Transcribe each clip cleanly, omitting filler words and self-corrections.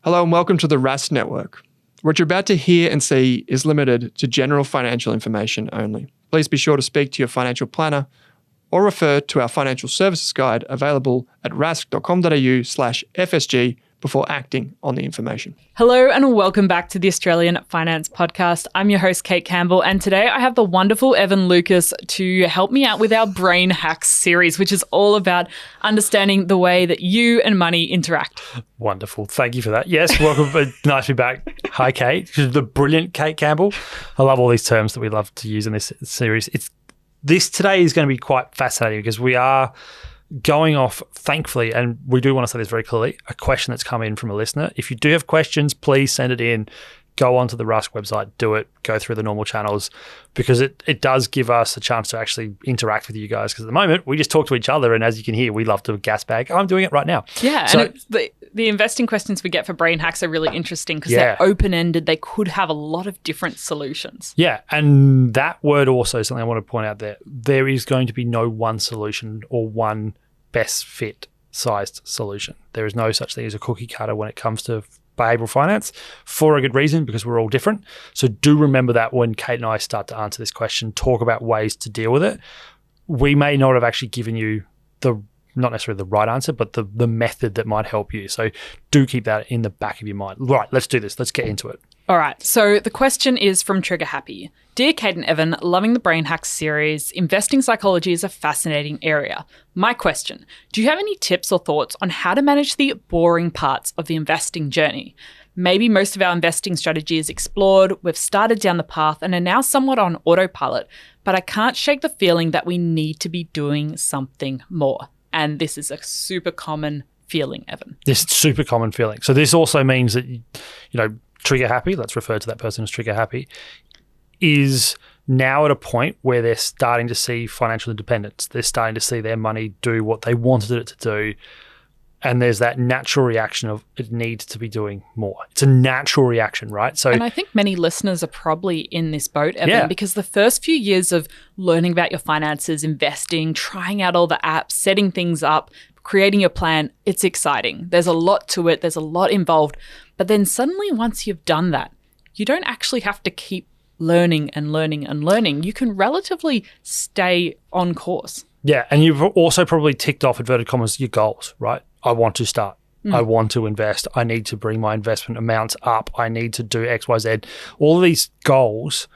Hello and welcome to the Rask Network. What you're about to hear and see is limited to general financial information only. Please be sure to speak to your financial planner or refer to our financial services guide available at rask.com.au/FSG before acting on the information. Hello and welcome back to the Australian Finance Podcast. I'm your host, Kate Campbell, and today I have the wonderful Evan Lucas to help me out with our Brain Hacks series, which is all about understanding the way that you and money interact. Wonderful. Thank you for that. Yes, welcome. Nice to be back. Hi, Kate. The brilliant Kate Campbell. I love all these terms that we love to use in this series. This today is going to be quite fascinating because we are going off, thankfully, and we do want to say this very clearly, a question that's come in from a listener. If you do have questions, please send it in. Go onto the Rask website, do it, go through the normal channels, because it does give us a chance to actually interact with you guys. Because at the moment, we just talk to each other, and as you can hear, we love to gas bag. I'm doing it right now. Yeah, so, and the investing questions we get for Brain Hacks are really interesting because they're open-ended. They could have a lot of different solutions. Yeah, and that word also is something I want to point out there. There is going to be no one solution or one best fit sized solution. There is no such thing as a cookie cutter when it comes to behavioral finance, for a good reason, because we're all different. So do remember that when Kate and I start to answer this question, talk about ways to deal with it. We may not have actually given you not necessarily the right answer, but the method that might help you. So do keep that in the back of your mind. Right, let's do this. Let's get into it. All right. So the question is from Trigger Happy. Dear Kate and Evan, loving the Brain Hacks series. Investing psychology is a fascinating area. My question, do you have any tips or thoughts on how to manage the boring parts of the investing journey? Maybe most of our investing strategy is explored, we've started down the path and are now somewhat on autopilot, but I can't shake the feeling that we need to be doing something more. And this is a super common feeling, Evan. This super common feeling. So this also means that, Trigger Happy, let's refer to that person as Trigger Happy, is now at a point where they're starting to see financial independence. They're starting to see their money do what they wanted it to do. And there's that natural reaction of it needs to be doing more. It's a natural reaction, right? And I think many listeners are probably in this boat, Evan, because the first few years of learning about your finances, investing, trying out all the apps, setting things up, creating your plan, it's exciting. There's a lot to it. There's a lot involved. But then suddenly once you've done that, you don't actually have to keep learning and learning and learning. You can relatively stay on course. Yeah, and you've also probably ticked off, inverted commas, your goals, right? I want to start. I want to invest. I need to bring my investment amounts up. I need to do X, Y, Z. All of these goals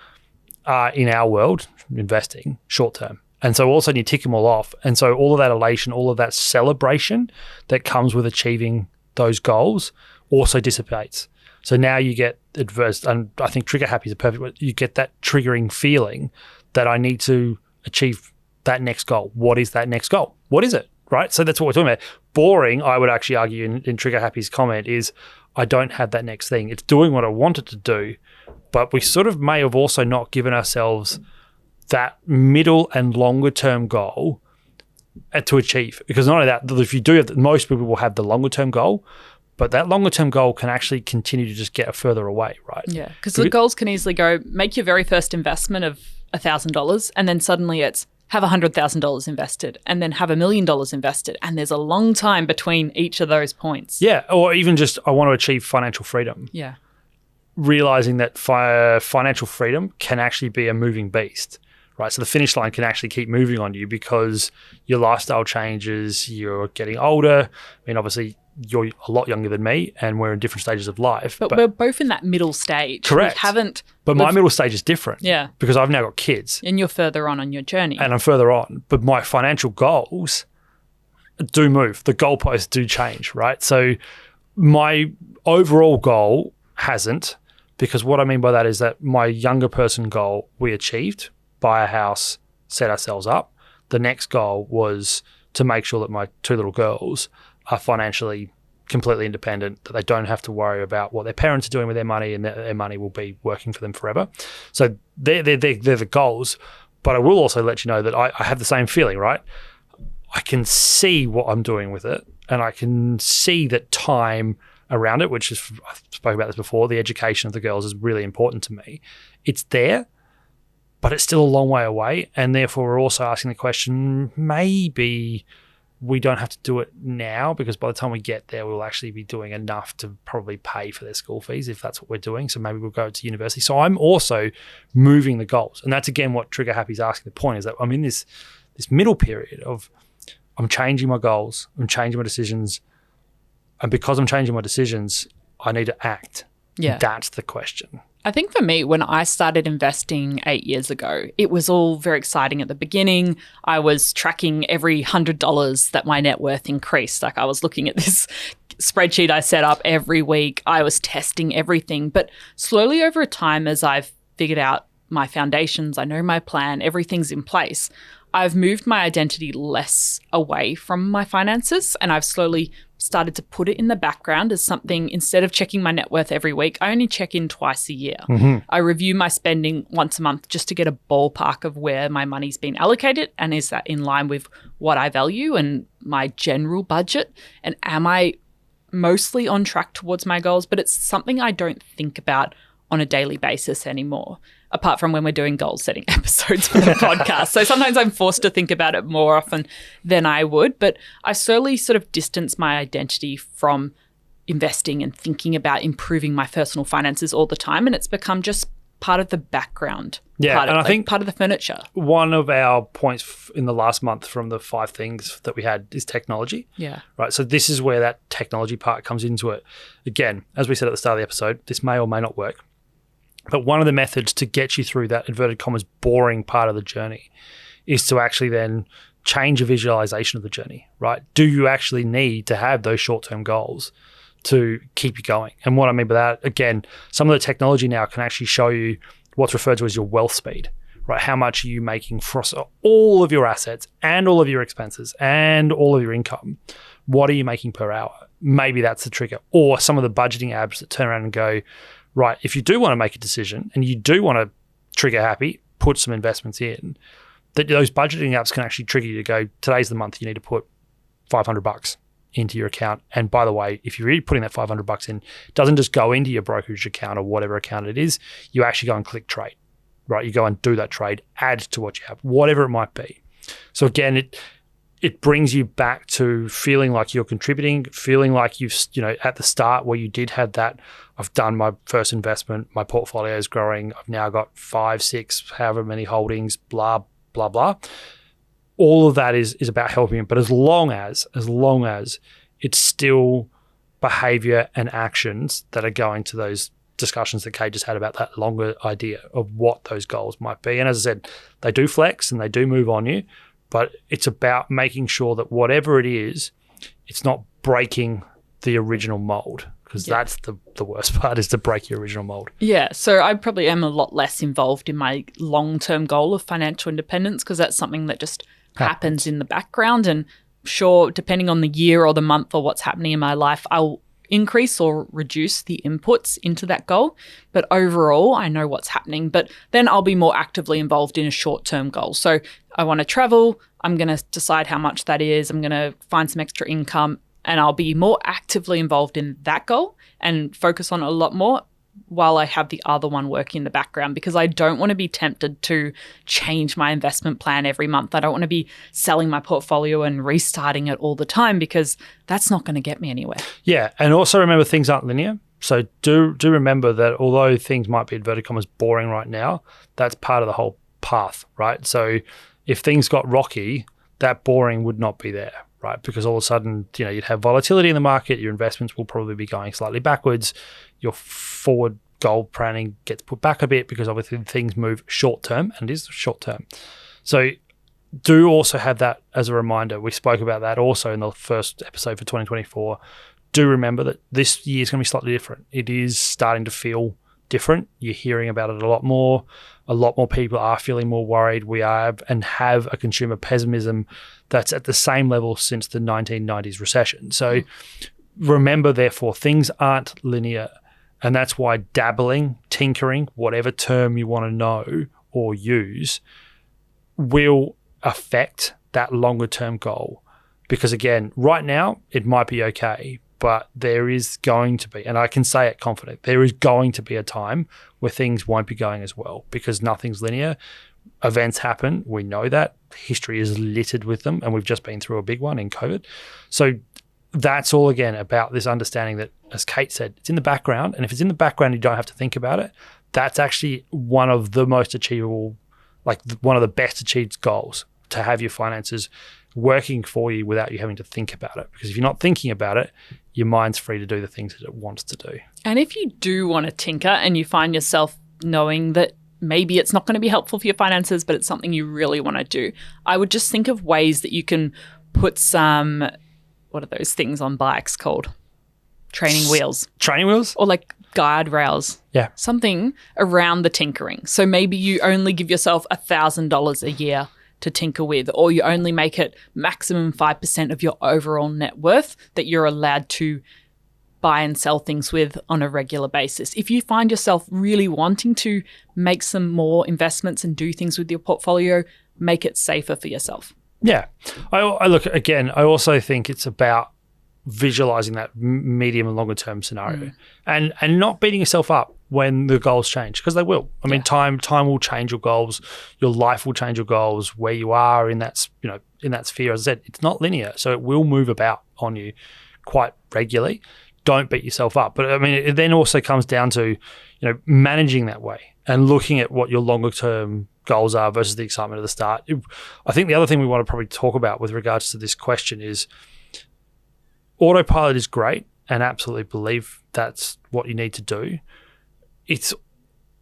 are, in our world, investing, short term. And so all of a sudden you tick them all off. And so all of that elation, all of that celebration that comes with achieving those goals also dissipates. So now you get adverse, and I think Trigger Happy is a perfect word. You get that triggering feeling that I need to achieve that next goal. What is that next goal? What is it? Right? So that's what we're talking about. Boring, I would actually argue in Trigger Happy's comment, is I don't have that next thing. It's doing what I wanted to do, but we sort of may have also not given ourselves that middle and longer term goal to achieve. Because not only that, if you do have, most people will have the longer term goal, but that longer term goal can actually continue to just get further away, right? Yeah, because the goals can easily go, make your very first investment of $1,000 and then suddenly it's have $100,000 invested and then have $1 million invested. And there's a long time between each of those points. Yeah, or even just I want to achieve financial freedom. Yeah. Realizing that financial freedom can actually be a moving beast, right? So the finish line can actually keep moving on you because your lifestyle changes, you're getting older. I mean, obviously, you're a lot younger than me and we're in different stages of life. But we're both in that middle stage. Correct. But my middle stage is different. Yeah. Because I've now got kids. And you're further on your journey. And I'm further on. But my financial goals do move. The goalposts do change, right? So my overall goal hasn't, because what I mean by that is that my younger person goal we achieved, buy a house, set ourselves up. The next goal was to make sure that my two little girls are financially completely independent, that they don't have to worry about what their parents are doing with their money and that their money will be working for them forever. So they're the goals. But I will also let you know that I have the same feeling, right? I can see what I'm doing with it and I can see that time around it, which is, I've spoken about this before, the education of the girls is really important to me. It's there, but it's still a long way away. And therefore, we're also asking the question, maybe we don't have to do it now, because by the time we get there, we'll actually be doing enough to probably pay for their school fees if that's what we're doing. So maybe we'll go to university. So I'm also moving the goals. And that's, again, what Trigger Happy is asking. The point is that I'm in this middle period of I'm changing my goals, I'm changing my decisions. And because I'm changing my decisions, I need to act. Yeah. That's the question. I think for me, when I started investing 8 years ago, it was all very exciting at the beginning. I was tracking every $100 that my net worth increased. Like, I was looking at this spreadsheet I set up every week. I was testing everything. But slowly over time, as I've figured out my foundations, I know my plan, everything's in place, I've moved my identity less away from my finances, and I've slowly started to put it in the background as something. Instead of checking my net worth every week, I only check in twice a year. Mm-hmm. I review my spending once a month just to get a ballpark of where my money's been allocated, and is that in line with what I value and my general budget, and am I mostly on track towards my goals? But it's something I don't think about on a daily basis anymore, apart from when we're doing goal setting episodes for the podcast. So sometimes I'm forced to think about it more often than I would, but I've slowly sort of distanced my identity from investing and thinking about improving my personal finances all the time. And it's become just part of the background. Yeah, and I think part of the furniture. One of our points in the last month from the 5 things that we had is technology. Yeah. Right. So this is where that technology part comes into it. Again, as we said at the start of the episode, this may or may not work. But one of the methods to get you through that inverted commas boring part of the journey is to actually then change your visualization of the journey, right? Do you actually need to have those short-term goals to keep you going? And what I mean by that, again, some of the technology now can actually show you what's referred to as your wealth speed, right? How much are you making for all of your assets and all of your expenses and all of your income? What are you making per hour? Maybe that's the trigger. Or some of the budgeting apps that turn around and go, right, if you do want to make a decision and you do want to trigger happy, put some investments in, that those budgeting apps can actually trigger you to go, today's the month you need to put $500 into your account. And by the way, if you're really putting that $500 in, it doesn't just go into your brokerage account or whatever account it is, you actually go and click trade, right? You go and do that trade, add to what you have, whatever it might be. So again, it brings you back to feeling like you're contributing, feeling like you've, at the start where you did have that, I've done my first investment, my portfolio is growing, I've now got 5, 6, however many holdings, blah, blah, blah. All of that is about helping it. But as long as it's still behavior and actions that are going to those discussions that Kate just had about that longer idea of what those goals might be. And as I said, they do flex and they do move on you, but it's about making sure that whatever it is, it's not breaking the original mold, because that's the worst part, is to break your original mold. Yeah, so I probably am a lot less involved in my long-term goal of financial independence, because that's something that just happens in the background. And sure, depending on the year or the month or what's happening in my life, I'll increase or reduce the inputs into that goal. But overall, I know what's happening. But then I'll be more actively involved in a short-term goal. So I want to travel. I'm going to decide how much that is. I'm going to find some extra income, and I'll be more actively involved in that goal and focus on it a lot more while I have the other one working in the background, because I don't want to be tempted to change my investment plan every month. I don't want to be selling my portfolio and restarting it all the time, because that's not going to get me anywhere. Yeah, and also remember, things aren't linear. So do remember that although things might be, inverted commas, boring right now, that's part of the whole path, right? So if things got rocky, that boring would not be there, right? Because all of a sudden, you'd have volatility in the market, your investments will probably be going slightly backwards, your forward goal planning gets put back a bit because obviously things move short term, and it is short term. So do also have that as a reminder. We spoke about that also in the first episode for 2024. Do remember that this year is going to be slightly different. It is starting to feel different. You're hearing about it a lot more. A lot more people are feeling more worried. We are and have a consumer pessimism that's at the same level since the 1990s recession. So remember, therefore, things aren't linear. And that's why dabbling, tinkering, whatever term you want to know or use, will affect that longer term goal. Because again, right now, it might be okay, but there is going to be, and I can say it confident, there is going to be a time where things won't be going as well, because nothing's linear. events happen. We know that. History is littered with them, and we've just been through a big one in COVID. So that's all, again, about this understanding that, as Kate said, it's in the background. And if it's in the background, you don't have to think about it. That's actually one of the most achievable, like one of the best achieved goals, to have your finances working for you without you having to think about it. Because if you're not thinking about it, your mind's free to do the things that it wants to do. And if you do want to tinker and you find yourself knowing that maybe it's not going to be helpful for your finances, but it's something you really want to do, I would just think of ways that you can put some, what are those things on bikes called? Training wheels. Training wheels? Or like guide rails. Yeah. Something around the tinkering. So maybe you only give yourself $1,000 a year to tinker with, or you only make it maximum 5% of your overall net worth that you're allowed to buy and sell things with on a regular basis. If you find yourself really wanting to make some more investments and do things with your portfolio, make it safer for yourself. Yeah. I look, again, I also think it's about visualizing that medium and longer term scenario and not beating yourself up when the goals change, because they will. I mean, time will change your goals. Your life will change your goals. Where you are in that, in that sphere, as I said, it's not linear, so it will move about on you quite regularly. Don't beat yourself up. But I mean, it then also comes down to, managing that way and looking at what your longer term goals are versus the excitement of the start. I think the other thing we want to probably talk about with regards to this question is autopilot is great, and absolutely believe that's what you need to do. It's,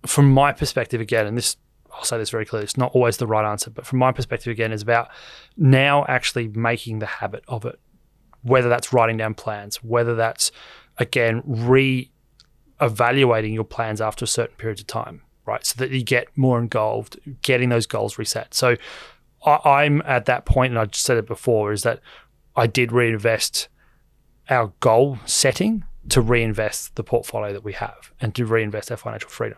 from my perspective, again, and this, I'll say this very clearly, it's not always the right answer, but from my perspective, again, is about now actually making the habit of it, whether that's writing down plans, whether that's, again, re-evaluating your plans after a certain period of time, right? So that you get more involved, getting those goals reset. So I'm at that point, and I just said it before, is that I did reinvest our goal setting to reinvest the portfolio that we have and to reinvest our financial freedom,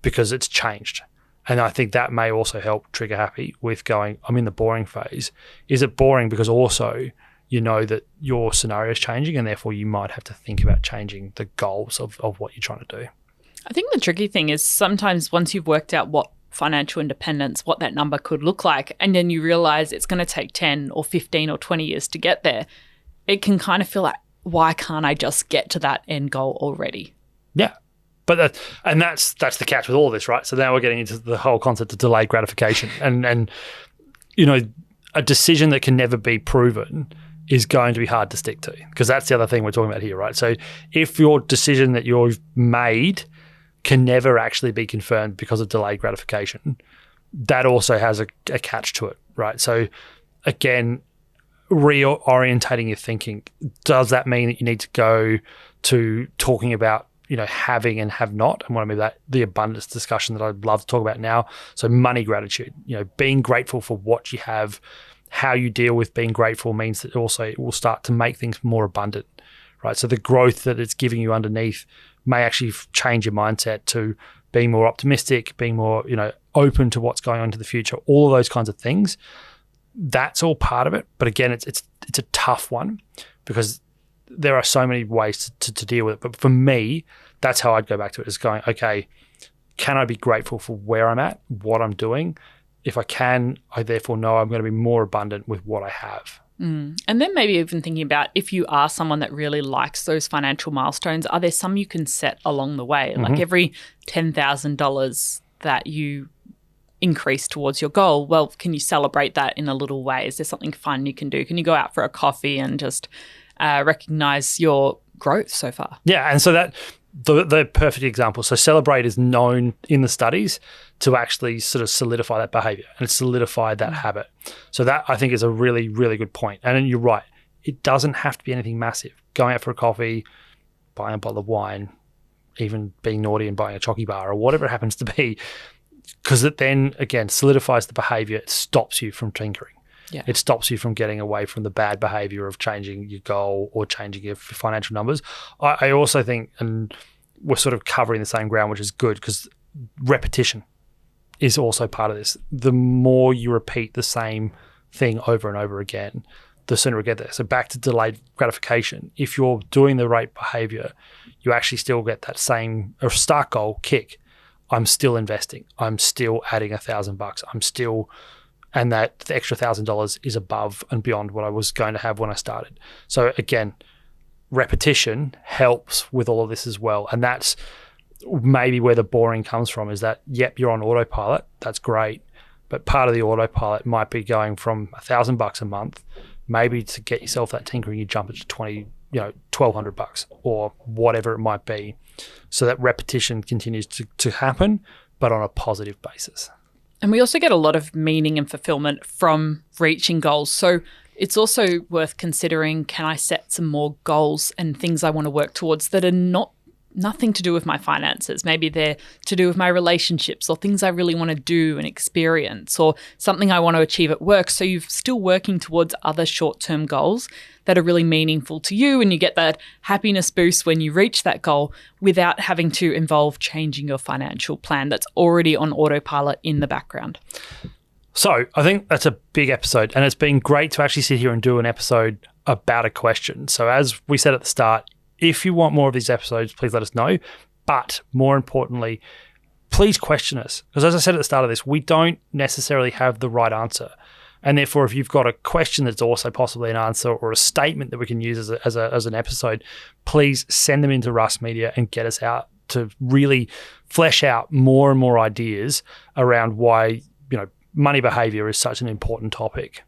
because it's changed. And I think that may also help Trigger Happy with going, I'm in the boring phase. Is it boring because also you know that your scenario is changing, and therefore you might have to think about changing the goals of what you're trying to do? I think the tricky thing is sometimes once you've worked out what financial independence, what that number could look like, and then you realize it's going to take 10 or 15 or 20 years to get there, it can kind of feel like, why can't I just get to that end goal already? Yeah. But that's the catch with all this, right? So now we're getting into the whole concept of delayed gratification, and a decision that can never be proven is going to be hard to stick to, because that's the other thing we're talking about here, right? So if your decision that you've made can never actually be confirmed because of delayed gratification, that also has a catch to it, right? So again, reorientating your thinking, does that mean that you need to go to talking about having and have not? And what I mean by that, the abundance discussion that I'd love to talk about now. So money gratitude, being grateful for what you have, how you deal with being grateful means that also it will start to make things more abundant, right? So the growth that it's giving you underneath may actually change your mindset to being more optimistic, being more, open to what's going on into the future, all of those kinds of things. That's all part of it. But again, it's a tough one because there are so many ways to deal with it. But for me, that's how I'd go back to it, is going, okay, can I be grateful for where I'm at, what I'm doing? If I can, I therefore know I'm going to be more abundant with what I have. And then maybe even thinking about, if you are someone that really likes those financial milestones, are there some you can set along the way? Like every $10,000 that you increase towards your goal, well, can you celebrate that in a little way? Is there something fun you can do? Can you go out for a coffee and just recognize your growth so far? Yeah, and so that the perfect example. So Celebrate is known in the studies to actually sort of solidify that behavior and solidify that habit. So that, I think, is a really, really good point. And you're right. It doesn't have to be anything massive. Going out for a coffee, buying a bottle of wine, even being naughty and buying a chocky bar or whatever it happens to be, because it then, again, solidifies the behavior. It stops you from tinkering. Yeah. It stops you from getting away from the bad behavior of changing your goal or changing your financial numbers. I also think, and we're sort of covering the same ground, which is good, because repetition is also part of this. The more you repeat the same thing over and over again, the sooner we get there. So back to delayed gratification. If you're doing the right behavior, you actually still get that same or start goal kick I'm still investing. I'm still adding $1,000. I'm still, and that the extra $1,000 is above and beyond what I was going to have when I started. So again, repetition helps with all of this as well. And that's maybe where the boring comes from, is that, yep, you're on autopilot. That's great. But part of the autopilot might be going from $1,000 a month, maybe to get yourself that tinkering, you jump it to $1,200 or whatever it might be. So that repetition continues to happen, but on a positive basis. And we also get a lot of meaning and fulfillment from reaching goals. So it's also worth considering, can I set some more goals and things I want to work towards that are nothing to do with my finances? Maybe they're to do with my relationships or things I really want to do and experience, or something I want to achieve at work. So you're still working towards other short-term goals that are really meaningful to you, and you get that happiness boost when you reach that goal without having to involve changing your financial plan that's already on autopilot in the background. So I think that's a big episode, and it's been great to actually sit here and do an episode about a question. So as we said at the start, if you want more of these episodes, please let us know. But more importantly, please question us. Because as I said at the start of this, we don't necessarily have the right answer. And therefore, if you've got a question that's also possibly an answer, or a statement that we can use as an episode, please send them into Rask Media and get us out to really flesh out more and more ideas around why, money behavior is such an important topic.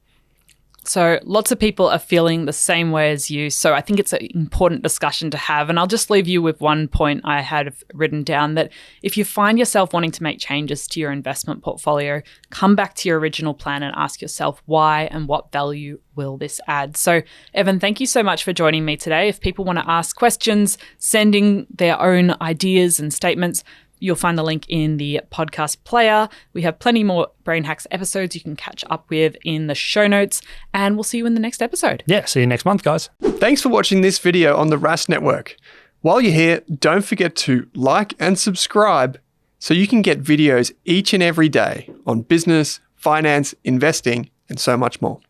So lots of people are feeling the same way as you. So I think it's an important discussion to have. And I'll just leave you with one point I had written down, that if you find yourself wanting to make changes to your investment portfolio, come back to your original plan and ask yourself why and what value will this add. So Evan, thank you so much for joining me today. If people want to ask questions, sending their own ideas and statements, you'll find the link in the podcast player. We have plenty more Brain Hacks episodes you can catch up with in the show notes, and we'll see you in the next episode. Yeah, see you next month, guys. Thanks for watching this video on the Rask Network. While you're here, don't forget to like and subscribe so you can get videos each and every day on business, finance, investing, and so much more.